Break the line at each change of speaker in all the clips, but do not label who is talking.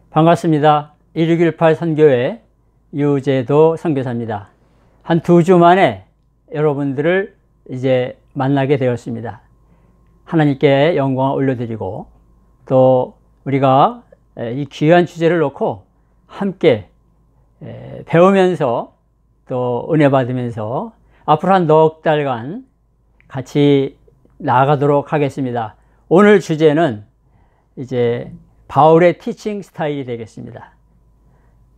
반갑습니다. 1618 선교회 유재도 선교사입니다. 한 2주 만에 여러분들을 이제 만나게 되었습니다. 하나님께 영광을 올려드리고 또 우리가 이 귀한 주제를 놓고 함께 배우면서 또 은혜 받으면서 앞으로 한 넉 달간 같이 나아가도록 하겠습니다. 오늘 주제는 이제 바울의 티칭 스타일이 되겠습니다.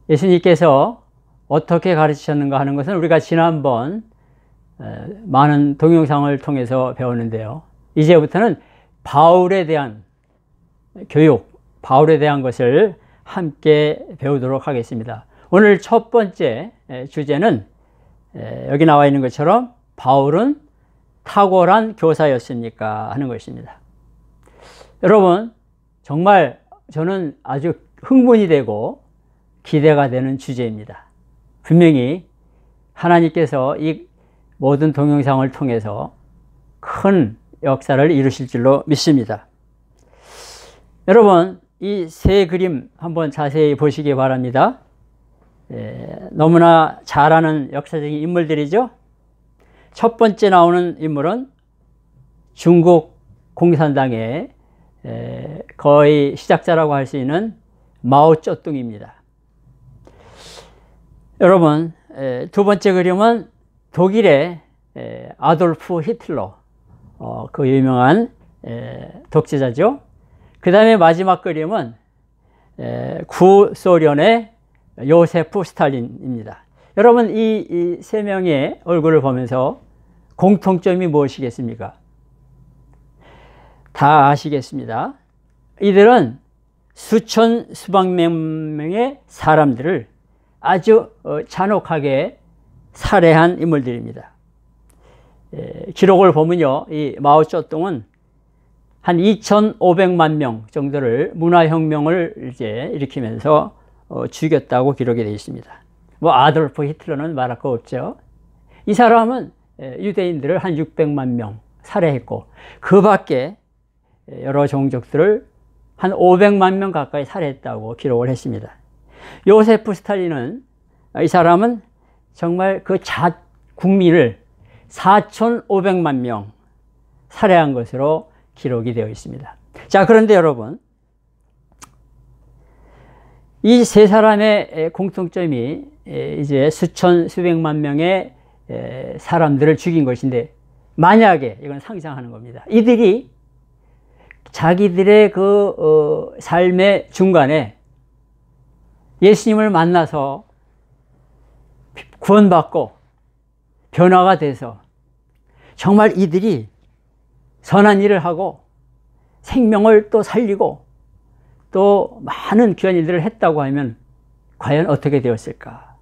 예수님께서 어떻게 가르치셨는가 하는 것은 우리가 지난번 많은 동영상을 통해서 배웠는데요. 이제부터는 바울에 대한 교육, 바울에 대한 것을 함께 배우도록 하겠습니다. 오늘 첫 번째 주제는 여기 나와 있는 것처럼 바울은 탁월한 교사였습니까? 하는 것입니다. 여러분, 정말 저는 아주 흥분이 되고 기대가 되는 주제입니다. 분명히 하나님께서 이 모든 동영상을 통해서 큰 역사를 이루실 줄로 믿습니다. 여러분, 이 세 그림 한번 자세히 보시기 바랍니다. 너무나 잘 아는 역사적인 인물들이죠. 첫 번째 나오는 인물은 중국 공산당의 거의 시작자라고 할 수 있는 마오쩌둥입니다. 여러분, 두 번째 그림은 독일의 아돌프 히틀러, 그 유명한 독재자죠. 그 다음에 마지막 그림은 구소련의 요세프 스탈린입니다. 여러분, 이 세 명의 얼굴을 보면서 공통점이 무엇이겠습니까? 다 아시겠습니다. 이들은 수천 수백 명의 사람들을 아주 잔혹하게 살해한 인물들입니다. 기록을 보면요, 이 마오쩌둥은 한 2,500만 명 정도를 문화혁명을 이제 일으키면서 죽였다고 기록이 되어 있습니다. 뭐 아돌프 히틀러는 말할 거 없죠. 이 사람은 유대인들을 한 600만 명 살해했고, 그 밖에 여러 종족들을 한 500만 명 가까이 살해했다고 기록을 했습니다. 요세프 스탈린은, 이 사람은 정말 그 국민을 4,500만 명 살해한 것으로 기록이 되어 있습니다. 자, 그런데 여러분, 이 세 사람의 공통점이 이제 수천 수백만 명의 사람들을 죽인 것인데, 만약에 이건 상상하는 겁니다. 이들이 자기들의 그 삶의 중간에 예수님을 만나서 구원받고 변화가 돼서 정말 이들이 선한 일을 하고 생명을 또 살리고 또 많은 귀한 일들을 했다고 하면 과연 어떻게 되었을까?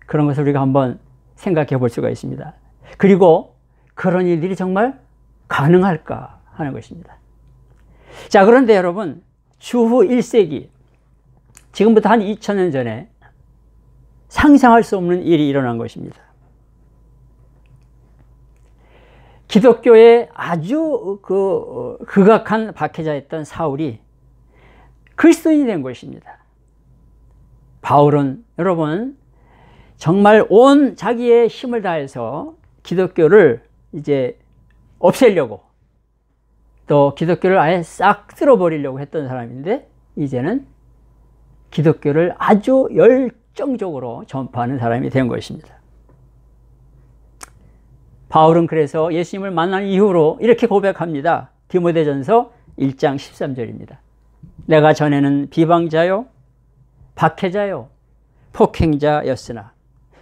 그런 것을 우리가 한번 생각해 볼 수가 있습니다. 그리고 그런 일들이 정말 가능할까 하는 것입니다. 자, 그런데 여러분, 주후 1세기, 지금부터 한 2000년 전에 상상할 수 없는 일이 일어난 것입니다. 기독교의 아주 극악한 박해자였던 사울이 그리스도인이 된 것입니다. 바울은 여러분 정말 온 자기의 힘을 다해서 기독교를 이제 없애려고, 또 기독교를 아예 싹 쓸어버리려고 했던 사람인데, 이제는 기독교를 아주 열정적으로 전파하는 사람이 된 것입니다. 바울은 그래서 예수님을 만난 이후로 이렇게 고백합니다. 디모데전서 1장 13절입니다. 내가 전에는 비방자요, 박해자요, 폭행자였으나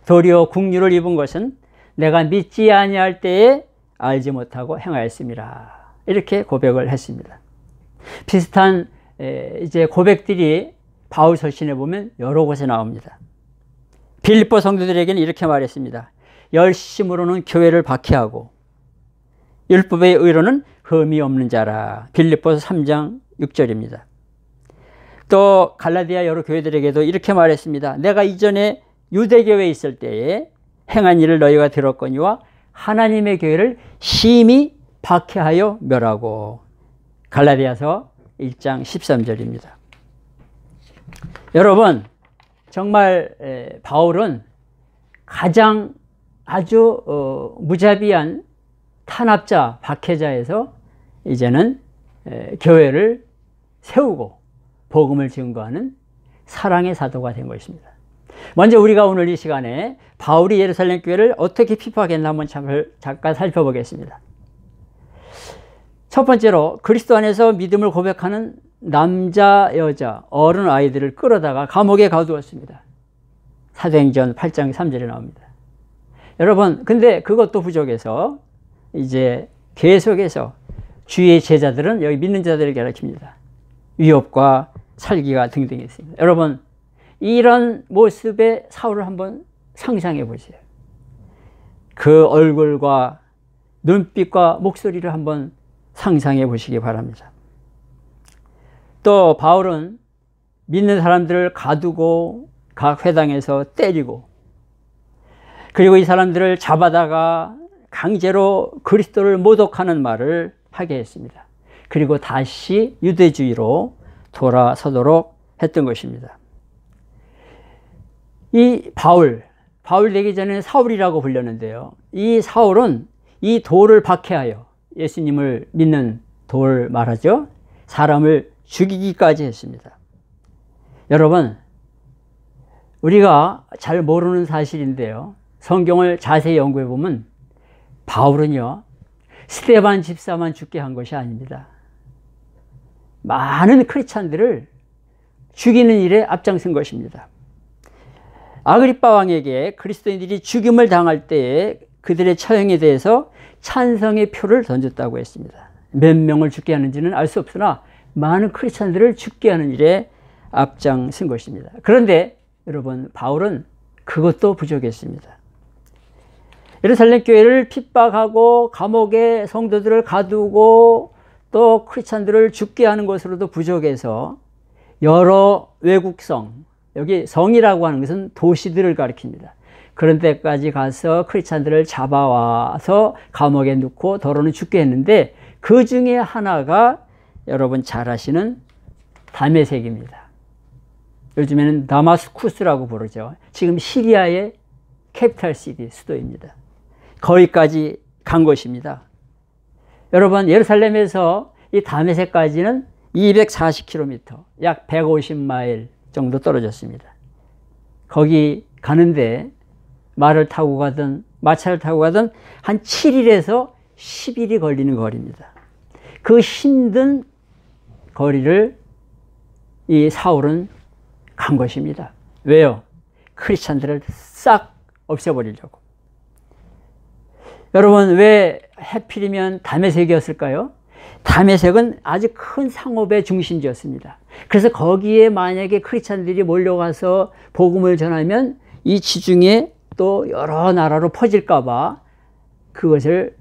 도리어 국류를 입은 것은 내가 믿지 아니할 때에 알지 못하고 행하였습니다. 이렇게 고백을 했습니다. 비슷한 이제 고백들이 바울 서신에 보면 여러 곳에 나옵니다. 빌립보 성도들에게는 이렇게 말했습니다. 열심으로는 교회를 박해하고 율법의 의로는 흠이 없는 자라. 빌립보서 3장 6절입니다. 또 갈라디아 여러 교회들에게도 이렇게 말했습니다. 내가 이전에 유대교회에 있을 때에 행한 일을 너희가 들었거니와 하나님의 교회를 심히 박해하여 멸하고. 갈라디아서 1장 13절입니다. 여러분, 정말 바울은 가장 아주 무자비한 탄압자, 박해자에서 이제는 교회를 세우고 복음을 증거하는 사랑의 사도가 된 것입니다. 먼저 우리가 오늘 이 시간에 바울이 예루살렘 교회를 어떻게 핍박했나 한번 잠깐 살펴보겠습니다. 첫 번째로 그리스도 안에서 믿음을 고백하는 남자, 여자, 어른 아이들을 끌어다가 감옥에 가두었습니다. 사도행전 8장 3절에 나옵니다. 여러분, 근데 그것도 부족해서 이제 계속해서 주의 제자들은 여기 믿는 자들을 가르칩니다. 위협과 살기가 등등 있습니다. 여러분, 이런 모습의 사울을 한번 상상해 보세요. 그 얼굴과 눈빛과 목소리를 한번 상상해 보시기 바랍니다. 또 바울은 믿는 사람들을 가두고 각 회당에서 때리고, 그리고 이 사람들을 잡아다가 강제로 그리스도를 모독하는 말을 하게 했습니다. 그리고 다시 유대주의로 돌아서도록 했던 것입니다. 이 바울 되기 전에는 사울이라고 불렸는데요. 이 사울은 이 돌을 박해하여, 예수님을 믿는 돌 말하죠, 사람을 죽이기까지 했습니다. 여러분, 우리가 잘 모르는 사실인데요, 성경을 자세히 연구해 보면 바울은요, 스데반 집사만 죽게 한 것이 아닙니다. 많은 크리스찬들을 죽이는 일에 앞장선 것입니다. 아그리빠 왕에게 그리스도인들이 죽임을 당할 때에 그들의 처형에 대해서 찬성의 표를 던졌다고 했습니다. 몇 명을 죽게 하는지는 알 수 없으나 많은 크리스찬들을 죽게 하는 일에 앞장선 것입니다. 그런데 여러분, 바울은 그것도 부족했습니다. 예루살렘 교회를 핍박하고 감옥에 성도들을 가두고 또 크리스찬들을 죽게 하는 것으로도 부족해서 여러 외국성, 여기 성이라고 하는 것은 도시들을 가리킵니다. 그런 데까지 가서 크리스찬들을 잡아와서 감옥에 넣고 더러는 죽게 했는데, 그 중에 하나가 여러분 잘 아시는 다메섹입니다. 요즘에는 다마스쿠스라고 부르죠. 지금 시리아의 캐피탈 시티, 수도입니다. 거기까지 간 것입니다. 여러분, 예루살렘에서 이 다메섹까지는 240km, 약 150마일 정도 떨어졌습니다. 거기 가는데 말을 타고 가든 마차를 타고 가든 한 7일에서 10일이 걸리는 거리입니다. 그 힘든 거리를 이 사울은 간 것입니다. 왜요? 크리스찬들을 싹 없애버리려고. 여러분, 왜 하필이면 다메섹이었을까요? 다메섹은 아주 큰 상업의 중심지였습니다. 그래서 거기에 만약에 크리스찬들이 몰려가서 복음을 전하면 이 지중해 또 여러 나라로 퍼질까봐 그것을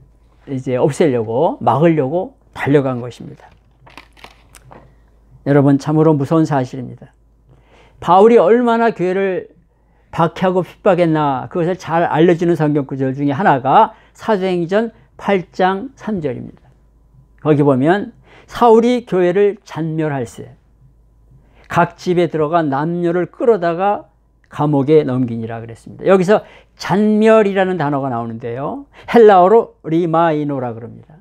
이제 없애려고, 막으려고 달려간 것입니다. 여러분, 참으로 무서운 사실입니다. 바울이 얼마나 교회를 박해하고 핍박했나, 그것을 잘 알려주는 성경 구절 중에 하나가 사도행전 8장 3절입니다. 거기 보면 사울이 교회를 잔멸할세 각 집에 들어가 남녀를 끌어다가 감옥에 넘기니라 그랬습니다. 여기서 잔멸이라는 단어가 나오는데요, 헬라어로 리마이노라 그럽니다.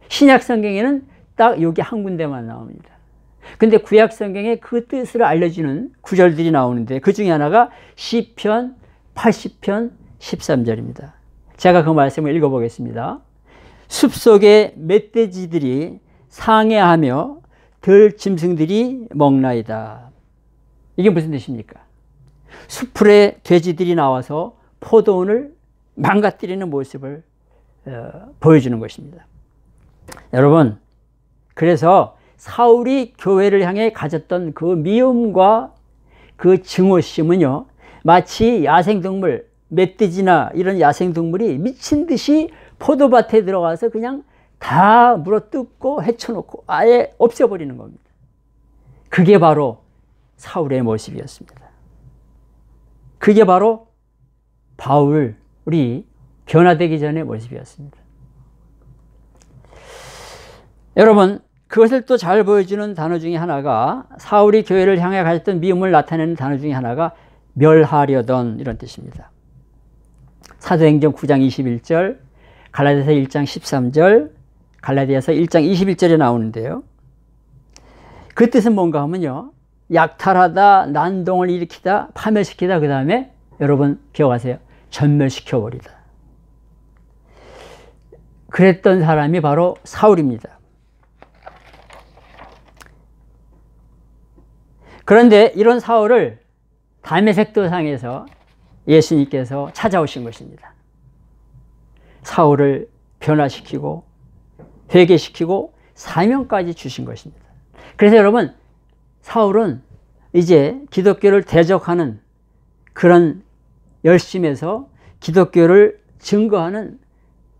신약 성경에는 딱 여기 한 군데만 나옵니다. 근데 구약 성경에 그 뜻을 알려주는 구절들이 나오는데, 그 중에 하나가 시편 80편 13절입니다. 제가 그 말씀을 읽어보겠습니다. 숲속의 멧돼지들이 상해하며 들짐승들이 먹나이다. 이게 무슨 뜻입니까? 숲풀에 돼지들이 나와서 포도원을 망가뜨리는 모습을 보여주는 것입니다. 여러분, 그래서 사울이 교회를 향해 가졌던 그 미움과 그 증오심은요, 마치 야생동물, 멧돼지나 이런 야생동물이 미친 듯이 포도밭에 들어가서 그냥 다 물어뜯고 헤쳐놓고 아예 없애버리는 겁니다. 그게 바로 사울의 모습이었습니다. 그게 바로 바울이 변화되기 전의 모습이었습니다. 여러분, 그것을 또 잘 보여주는 단어 중에 하나가, 사울이 교회를 향해 가졌던 미움을 나타내는 단어 중에 하나가 멸하려던, 이런 뜻입니다. 사도행전 9장 21절, 갈라디아서 1장 13절, 갈라디아서 1장 21절에 나오는데요. 그 뜻은 뭔가 하면요, 약탈하다, 난동을 일으키다, 파멸시키다, 그 다음에 여러분 기억하세요, 전멸시켜버리다. 그랬던 사람이 바로 사울입니다. 그런데 이런 사울을 다메섹 도상에서 예수님께서 찾아오신 것입니다. 사울을 변화시키고 회개시키고 사명까지 주신 것입니다. 그래서 여러분, 사울은 이제 기독교를 대적하는 그런 열심에서 기독교를 증거하는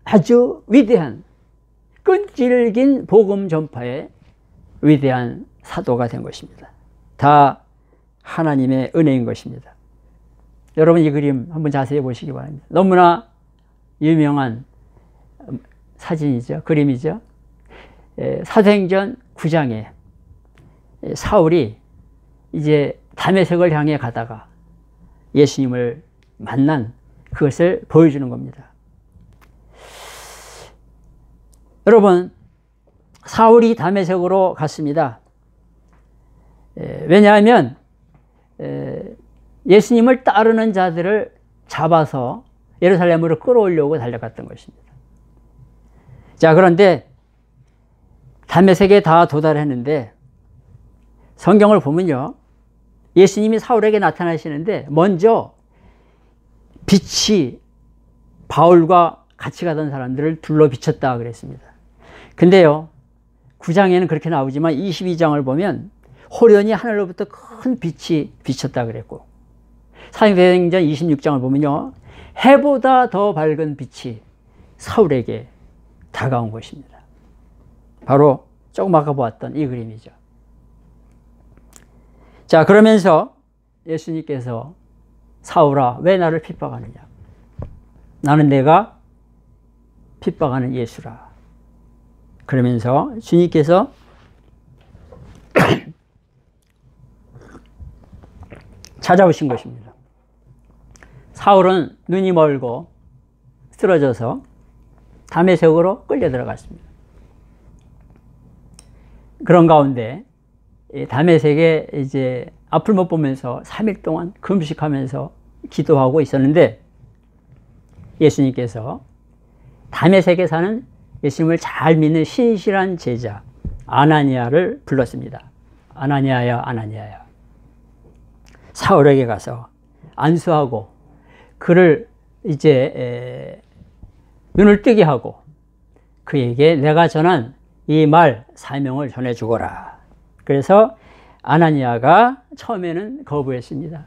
아주 위대한, 끈질긴 복음 전파의 위대한 사도가 된 것입니다. 다 하나님의 은혜인 것입니다. 여러분, 이 그림 한번 자세히 보시기 바랍니다. 너무나 유명한 사진이죠. 그림이죠. 사도행전 9장에 사울이 이제 다메섹을 향해 가다가 예수님을 만난 그것을 보여주는 겁니다. 여러분, 사울이 다메섹으로 갔습니다. 왜냐하면 예수님을 따르는 자들을 잡아서 예루살렘으로 끌어오려고 달려갔던 것입니다. 자, 그런데 다메섹에 다 도달했는데 성경을 보면요, 예수님이 사울에게 나타나시는데 먼저 빛이 바울과 같이 가던 사람들을 둘러 비쳤다 그랬습니다. 근데요, 9장에는 그렇게 나오지만 22장을 보면 호련히 하늘로부터 큰 빛이 비쳤다 그랬고, 사도행전 26장을 보면요, 해보다 더 밝은 빛이 사울에게 다가온 것입니다. 바로 조금 아까 보았던 이 그림이죠. 자, 그러면서 예수님께서 사울아, 왜 나를 핍박하느냐? 나는 내가 핍박하는 예수라. 그러면서 주님께서 찾아오신 것입니다. 사울은 눈이 멀고 쓰러져서 다메섹으로 끌려 들어갔습니다. 그런 가운데 다메섹에 이제 앞을 못 보면서 3일 동안 금식하면서 기도하고 있었는데, 예수님께서 다메섹에 사는 예수님을 잘 믿는 신실한 제자 아나니아를 불렀습니다. 아나니아야, 아나니아야. 사울에게 가서 안수하고 그를 이제 눈을 뜨게 하고 그에게 내가 전한 이 말 사명을 전해주거라. 그래서 아나니아가 처음에는 거부했습니다.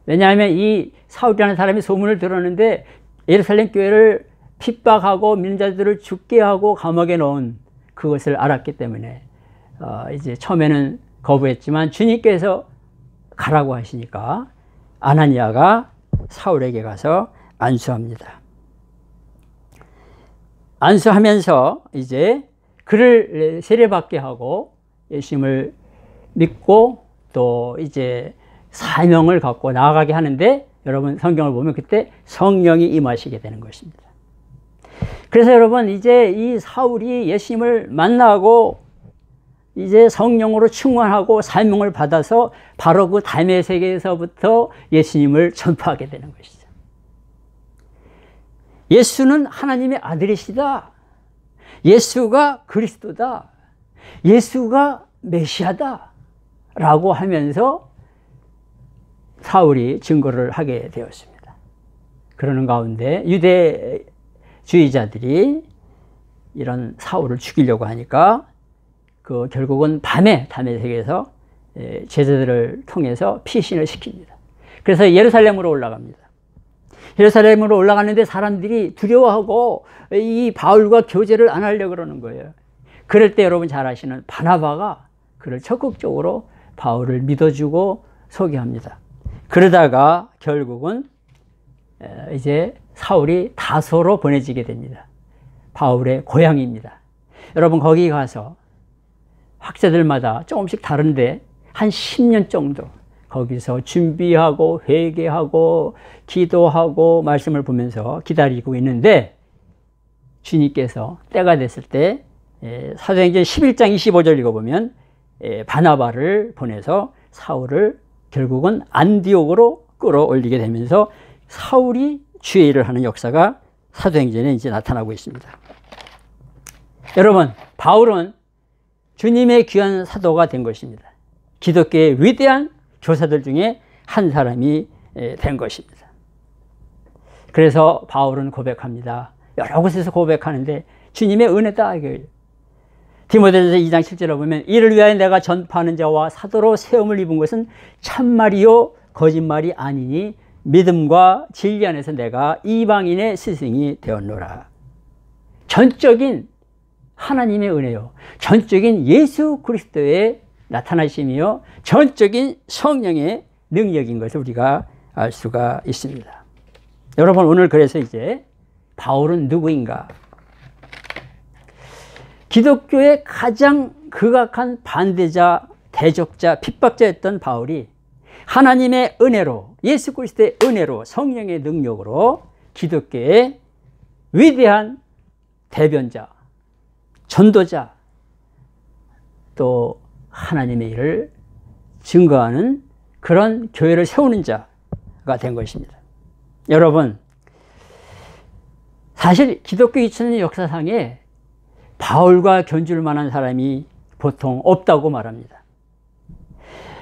왜냐하면 이 사울이라는 사람이 소문을 들었는데 예루살렘 교회를 핍박하고 민자들을 죽게 하고 감옥에 넣은 그것을 알았기 때문에 이제 처음에는 거부했지만 주님께서 가라고 하시니까 아나니아가 사울에게 가서 안수합니다. 안수하면서 이제 그를 세례받게 하고 예수님을 믿고 또 이제 사명을 갖고 나아가게 하는데, 여러분 성경을 보면 그때 성령이 임하시게 되는 것입니다. 그래서 여러분, 이제 이 사울이 예수님을 만나고 이제 성령으로 충만하고 사명을 받아서 바로 그 다메섹에서부터 예수님을 전파하게 되는 것이죠. 예수는 하나님의 아들이시다. 예수가 그리스도다. 예수가 메시아다. 라고 하면서 사울이 증거를 하게 되었습니다. 그러는 가운데 유대주의자들이 이런 사울을 죽이려고 하니까 결국은 밤에 다메섹에서 제자들을 통해서 피신을 시킵니다. 그래서 예루살렘으로 올라갑니다. 예루살렘으로 올라갔는데 사람들이 두려워하고 이 바울과 교제를 안 하려고 그러는 거예요. 그럴 때 여러분 잘 아시는 바나바가 그를 적극적으로 바울을 믿어주고 소개합니다. 그러다가 결국은 이제 사울이 다소로 보내지게 됩니다. 바울의 고향입니다. 여러분 거기 가서 학자들마다 조금씩 다른데 한 10년 정도 거기서 준비하고 회개하고 기도하고 말씀을 보면서 기다리고 있는데, 주님께서 때가 됐을 때 사도행전 11장 25절 읽어보면 바나바를 보내서 사울을 결국은 안디옥으로 끌어올리게 되면서 사울이 주의 일을 하는 역사가 사도행전에 이제 나타나고 있습니다. 여러분, 바울은 주님의 귀한 사도가 된 것입니다. 기독교의 위대한 교사들 중에 한 사람이 된 것입니다. 그래서 바울은 고백합니다. 여러 곳에서 고백하는데 주님의 은혜다. 디모데전서 2장 7절에 보면 이를 위하여 내가 전파하는 자와 사도로 세움을 입은 것은 참말이요 거짓말이 아니니 믿음과 진리 안에서 내가 이방인의 스승이 되었노라. 전적인 하나님의 은혜요, 전적인 예수 그리스도의 나타나심이요, 전적인 성령의 능력인 것을 우리가 알 수가 있습니다. 여러분, 오늘 그래서 이제 바울은 누구인가? 기독교의 가장 극악한 반대자, 대적자, 핍박자였던 바울이 하나님의 은혜로, 예수 그리스도의 은혜로, 성령의 능력으로 기독교의 위대한 대변자, 전도자, 또 하나님의 일을 증거하는 그런 교회를 세우는 자가 된 것입니다. 여러분, 사실 기독교 2000년 역사상에 바울과 견줄 만한 사람이 보통 없다고 말합니다.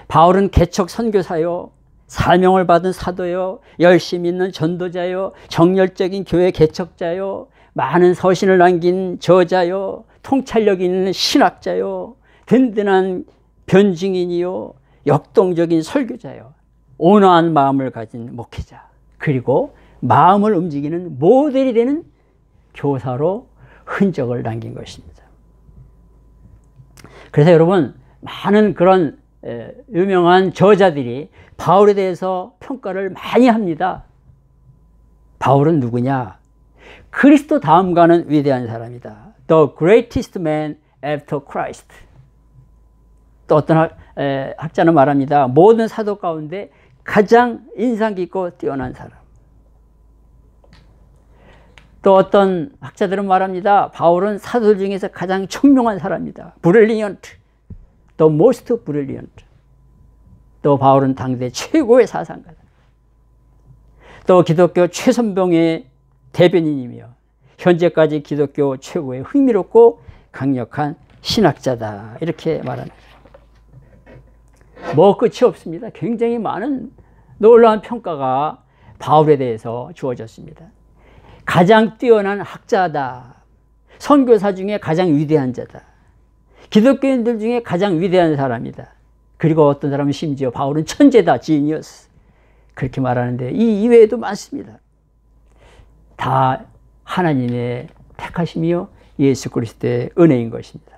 바울은 개척 선교사요, 사명을 받은 사도요, 열심히 있는 전도자요, 정열적인 교회 개척자요, 많은 서신을 남긴 저자요, 통찰력 있는 신학자요, 든든한 변증인이요, 역동적인 설교자요, 온화한 마음을 가진 목회자, 그리고 마음을 움직이는 모델이 되는 교사로 흔적을 남긴 것입니다. 그래서 여러분, 많은 그런 유명한 저자들이 바울에 대해서 평가를 많이 합니다. 바울은 누구냐? 그리스도 다음 가는 위대한 사람이다. The greatest man after Christ. 또 어떤 학자는 말합니다. 모든 사도 가운데 가장 인상 깊고 뛰어난 사람. 또 어떤 학자들은 말합니다. 바울은 사도들 중에서 가장 총명한 사람이다. Brilliant. The most brilliant. 또 바울은 당대 최고의 사상가다. 또 기독교 최선봉의 대변인이며 현재까지 기독교 최고의 흥미롭고 강력한 신학자다. 이렇게 말합니다. 뭐 끝이 없습니다. 굉장히 많은 놀라운 평가가 바울에 대해서 주어졌습니다. 가장 뛰어난 학자다. 선교사 중에 가장 위대한 자다. 기독교인들 중에 가장 위대한 사람이다. 그리고 어떤 사람은 심지어 바울은 천재다. 지니어스. 그렇게 말하는데 이 이외에도 많습니다. 다 하나님의 택하심이요 예수 그리스도의 은혜인 것입니다.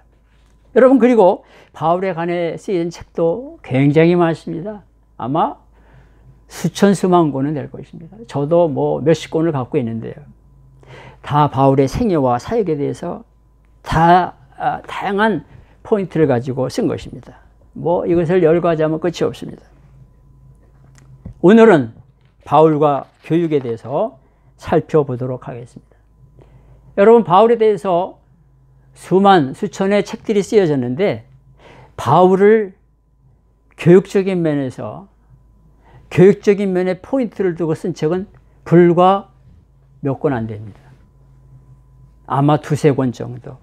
여러분, 그리고 바울에 관해 쓰인 책도 굉장히 많습니다. 아마 수천 수만 권은 될 것입니다. 저도 뭐 몇십 권을 갖고 있는데요. 다 바울의 생애와 사역에 대해서 다 다양한 포인트를 가지고 쓴 것입니다. 뭐 이것을 열거하자면 끝이 없습니다. 오늘은 바울과 교육에 대해서 살펴보도록 하겠습니다. 여러분, 바울에 대해서 수천의 책들이 쓰여졌는데 바울을 교육적인 면에서 교육적인 면에 포인트를 두고 쓴 책은 불과 몇 권 안 됩니다. 아마 두세 권 정도.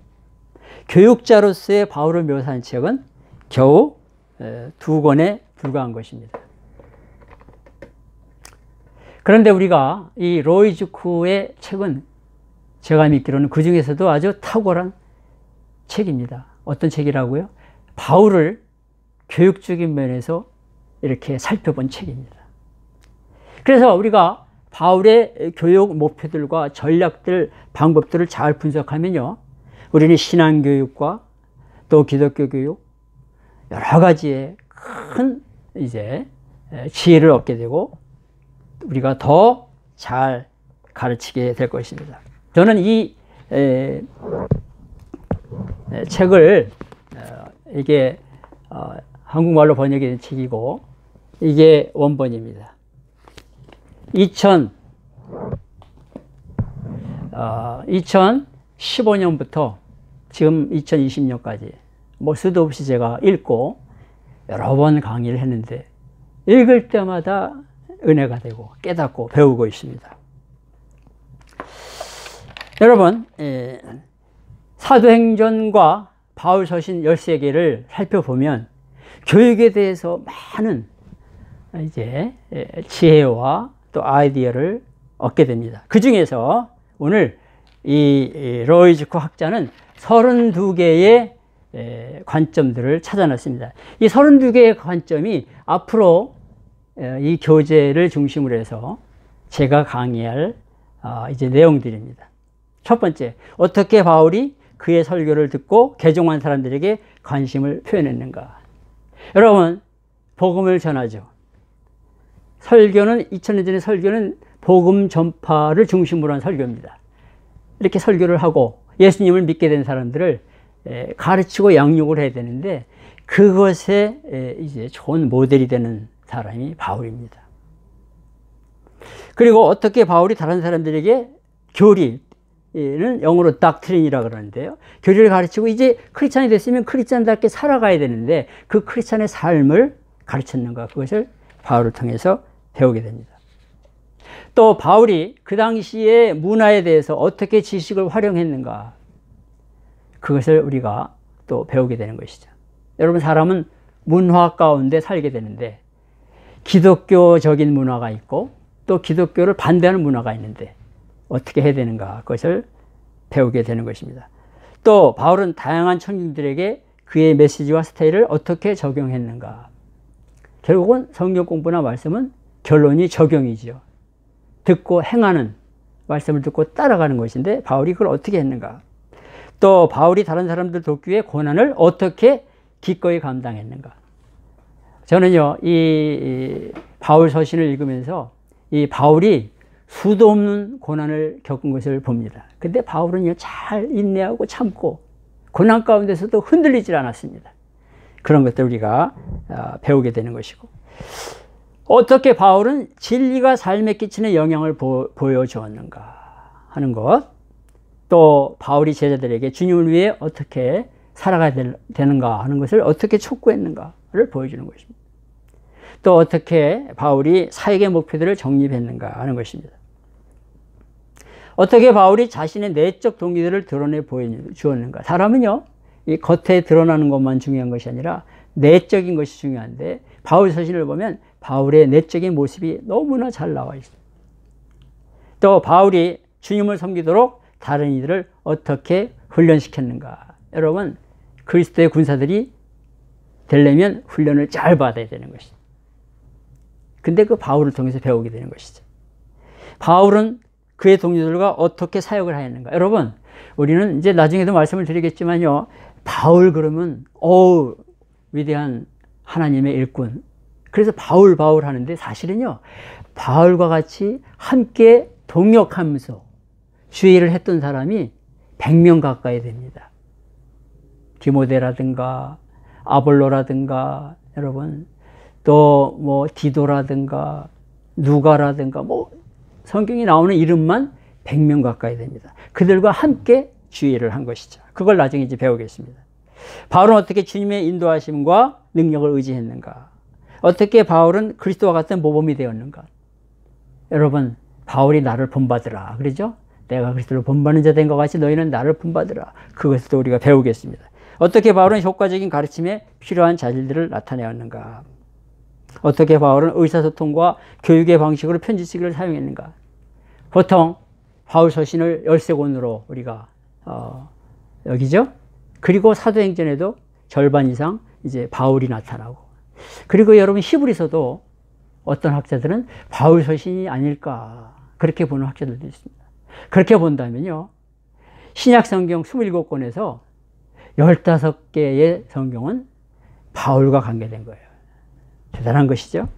교육자로서의 바울을 묘사한 책은 겨우 두 권에 불과한 것입니다. 그런데 우리가 이 로이즈쿠의 책은 제가 믿기로는 그 중에서도 아주 탁월한 책입니다. 어떤 책이라고요? 바울을 교육적인 면에서 이렇게 살펴본 책입니다. 그래서 우리가 바울의 교육 목표들과 전략들, 방법들을 잘 분석하면요, 우리는 신앙교육과 또 기독교 교육 여러 가지의 큰 이제 지혜를 얻게 되고 우리가 더 잘 가르치게 될 것입니다. 저는 이 책을 이게 한국말로 번역이 된 책이고 이게 원본입니다. 2015년부터 지금 2020년까지 뭐 수도 없이 제가 읽고 여러 번 강의를 했는데 읽을 때마다 은혜가 되고 깨닫고 배우고 있습니다. 여러분, 사도행전과 바울서신 13개를 살펴보면 교육에 대해서 많은 이제 지혜와 또 아이디어를 얻게 됩니다. 그 중에서 오늘 이 로이즈코 학자는 32개의 관점들을 찾아놨습니다. 이 32개의 관점이 앞으로 이 교재를 중심으로 해서 제가 강의할 이제 내용들입니다. 첫 번째, 어떻게 바울이 그의 설교를 듣고 개종한 사람들에게 관심을 표현했는가. 여러분, 복음을 전하죠. 설교는 2000년 전의 설교는 복음 전파를 중심으로 한 설교입니다. 이렇게 설교를 하고 예수님을 믿게 된 사람들을 가르치고 양육을 해야 되는데 그것에 이제 좋은 모델이 되는 사람이 바울입니다. 그리고 어떻게 바울이 다른 사람들에게 교리는 영어로 닥트린이라고 그러는데요. 교리를 가르치고 이제 크리스찬이 됐으면 크리스찬답게 살아가야 되는데 그 크리스찬의 삶을 가르쳤는가, 그것을 바울을 통해서 배우게 됩니다. 또 바울이 그 당시의 문화에 대해서 어떻게 지식을 활용했는가, 그것을 우리가 또 배우게 되는 것이죠. 여러분, 사람은 문화 가운데 살게 되는데 기독교적인 문화가 있고 또 기독교를 반대하는 문화가 있는데 어떻게 해야 되는가, 그것을 배우게 되는 것입니다. 또 바울은 다양한 청중들에게 그의 메시지와 스타일을 어떻게 적용했는가. 결국은 성경 공부나 말씀은 결론이 적용이죠. 듣고 행하는, 말씀을 듣고 따라가는 것인데 바울이 그걸 어떻게 했는가. 또 바울이 다른 사람들 돕기에 고난을 어떻게 기꺼이 감당했는가. 저는요, 이 바울 서신을 읽으면서 이 바울이 수도 없는 고난을 겪은 것을 봅니다. 근데 바울은요, 잘 인내하고 참고 고난 가운데서도 흔들리질 않았습니다. 그런 것들 우리가 배우게 되는 것이고, 어떻게 바울은 진리가 삶에 끼치는 영향을 보여주었는가 하는 것, 또 바울이 제자들에게 주님을 위해 어떻게 살아가야 되는가 하는 것을 어떻게 촉구했는가를 보여주는 것입니다. 또 어떻게 바울이 사역의 목표들을 정립했는가 하는 것입니다. 어떻게 바울이 자신의 내적 동기들을 드러내 보여주었는가. 사람은요, 이 겉에 드러나는 것만 중요한 것이 아니라 내적인 것이 중요한데 바울 서신을 보면 바울의 내적인 모습이 너무나 잘 나와 있습니다. 또 바울이 주님을 섬기도록 다른 이들을 어떻게 훈련시켰는가. 여러분, 그리스도의 군사들이 되려면 훈련을 잘 받아야 되는 것이죠. 근데 그 바울을 통해서 배우게 되는 것이죠. 바울은 그의 동료들과 어떻게 사역을 하였는가. 여러분, 우리는 이제 나중에도 말씀을 드리겠지만요, 바울 그러면 위대한 하나님의 일꾼, 그래서 바울 하는데 사실은요, 바울과 같이 함께 동역하면서 주의를 했던 사람이 100명 가까이 됩니다. 디모데라든가 아볼로라든가, 여러분, 또 뭐 디도라든가 누가라든가, 뭐 성경이 나오는 이름만 100명 가까이 됩니다. 그들과 함께 주의를 한 것이죠. 그걸 나중에 이제 배우겠습니다. 바울은 어떻게 주님의 인도하심과 능력을 의지했는가? 어떻게 바울은 그리스도와 같은 모범이 되었는가? 여러분, 바울이 나를 본받으라 그러죠? 내가 그리스도를 본받는 자 된 것 같이 너희는 나를 본받으라. 그것도 우리가 배우겠습니다. 어떻게 바울은 효과적인 가르침에 필요한 자질들을 나타내었는가? 어떻게 바울은 의사소통과 교육의 방식으로 편지쓰기를 사용했는가? 보통 바울 서신을 13권으로 우리가 여기죠? 그리고 사도행전에도 절반 이상 이제 바울이 나타나고, 그리고 여러분 히브리서도 어떤 학자들은 바울 서신이 아닐까 그렇게 보는 학자들도 있습니다. 그렇게 본다면요, 신약 성경 27권에서 15개의 성경은 바울과 관계된 거예요. 대단한 것이죠.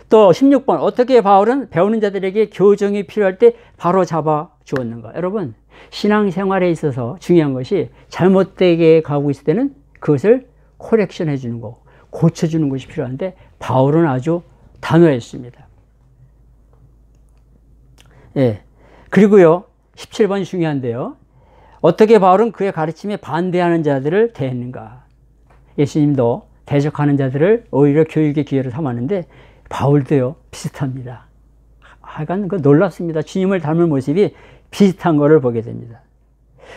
또 16번, 어떻게 바울은 배우는 자들에게 교정이 필요할 때 바로 잡아 주었는가. 여러분, 신앙생활에 있어서 중요한 것이 잘못되게 가고 있을 때는 그것을 코렉션 해주는 거, 고쳐주는 것이 필요한데 바울은 아주 단호했습니다. 예. 그리고요, 17번 중요한데요. 어떻게 바울은 그의 가르침에 반대하는 자들을 대했는가? 예수님도 대적하는 자들을 오히려 교육의 기회로 삼았는데 바울도요, 비슷합니다. 하여간 놀랍습니다. 주님을 닮은 모습이 비슷한 것을 보게 됩니다.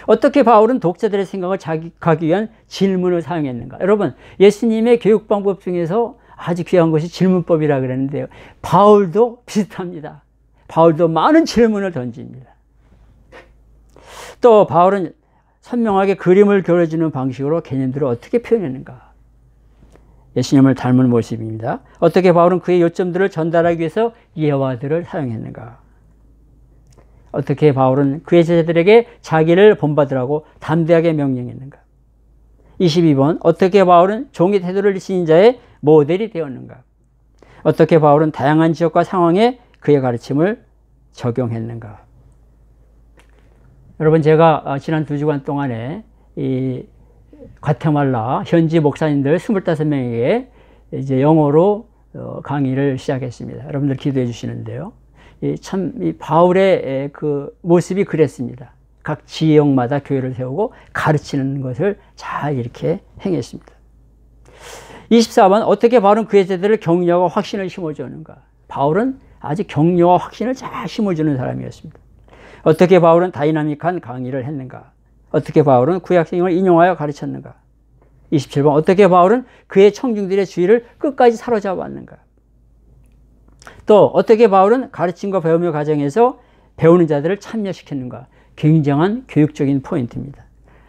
어떻게 바울은 독자들의 생각을 자극하기 위한 질문을 사용했는가? 여러분, 예수님의 교육 방법 중에서 아주 귀한 것이 질문법이라 그랬는데요. 바울도 비슷합니다. 바울도 많은 질문을 던집니다. 또 바울은 선명하게 그림을 그려주는 방식으로 개념들을 어떻게 표현했는가? 예수님을 닮은 모습입니다. 어떻게 바울은 그의 요점들을 전달하기 위해서 예화들을 사용했는가? 어떻게 바울은 그의 제자들에게 자기를 본받으라고 담대하게 명령했는가? 22번, 어떻게 바울은 종의 태도를 지닌 자의 모델이 되었는가? 어떻게 바울은 다양한 지역과 상황에 그의 가르침을 적용했는가? 여러분, 제가 지난 2주간 동안에 이 과테말라 현지 목사님들 25명에게 이제 영어로 강의를 시작했습니다. 여러분들 기도해 주시는데요. 참, 이 바울의 그 모습이 그랬습니다. 각 지역마다 교회를 세우고 가르치는 것을 잘 이렇게 행했습니다. 24번, 어떻게 바울은 그의 제자들을 격려와 확신을 심어주는가? 바울은 아주 격려와 확신을 잘 심어주는 사람이었습니다. 어떻게 바울은 다이나믹한 강의를 했는가? 어떻게 바울은 구약성경을 인용하여 가르쳤는가? 27번, 어떻게 바울은 그의 청중들의 주의를 끝까지 사로잡았는가? 또 어떻게 바울은 가르침과 배움의 과정에서 배우는 자들을 참여시켰는가? 굉장한 교육적인 포인트입니다.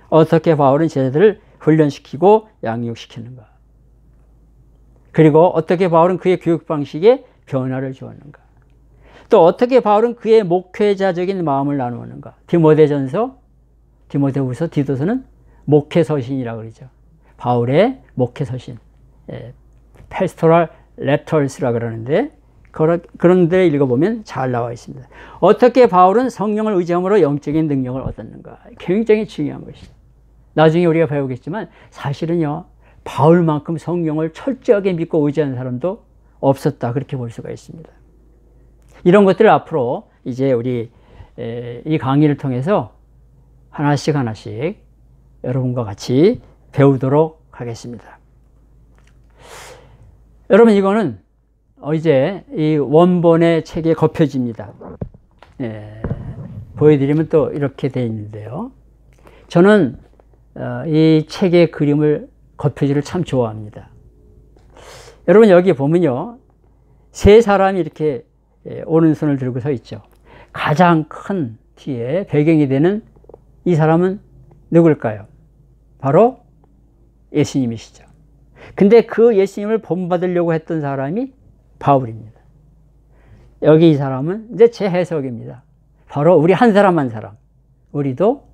어떻게 바울은 제자들을 훈련시키고 양육시켰는가? 그리고 어떻게 바울은 그의 교육 방식에 변화를 주었는가? 또 어떻게 바울은 그의 목회자적인 마음을 나누었는가? 디모데전서, 디모데후서, 디도서는 목회서신이라고 그러죠. 바울의 목회서신, pastoral letters라고 그러는데 그런 데 읽어보면 잘 나와 있습니다. 어떻게 바울은 성령을 의지함으로 영적인 능력을 얻었는가? 굉장히 중요한 것이죠. 나중에 우리가 배우겠지만 사실은요, 바울만큼 성령을 철저하게 믿고 의지하는 사람도 없었다, 그렇게 볼 수가 있습니다. 이런 것들을 앞으로 이제 우리 이 강의를 통해서 하나씩 하나씩 여러분과 같이 배우도록 하겠습니다. 여러분, 이거는 이제 이 원본의 책에 겉표지입니다. 보여드리면 또 이렇게 되어 있는데요. 저는 이 책의 그림을, 겉표지를 참 좋아합니다. 여러분, 여기 보면요, 세 사람이 이렇게 오른손을 들고 서 있죠. 가장 큰 뒤에 배경이 되는 이 사람은 누굴까요? 바로 예수님이시죠. 근데 그 예수님을 본받으려고 했던 사람이 바울입니다. 여기 이 사람은 이제 제 해석입니다. 바로 우리 한 사람 한 사람, 우리도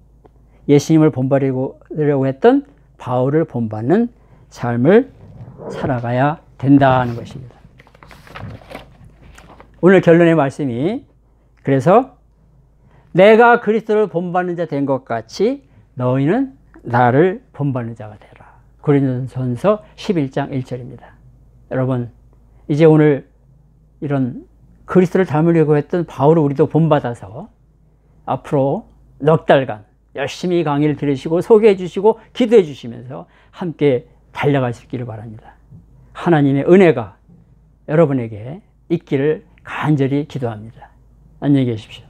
예수님을 본받으려고 했던 바울을 본받는 삶을 살아가야 된다는 것입니다. 오늘 결론의 말씀이, 그래서 내가 그리스도를 본받는 자 된 것 같이 너희는 나를 본받는 자가 되라. 고린도전서 11장 1절입니다. 여러분, 이제 오늘 이런 그리스도를 닮으려고 했던 바울을 우리도 본받아서 앞으로 넉 달간 열심히 강의를 들으시고 소개해 주시고 기도해 주시면서 함께 달려갈 수 있기를 바랍니다. 하나님의 은혜가 여러분에게 있기를 간절히 기도합니다. 안녕히 계십시오.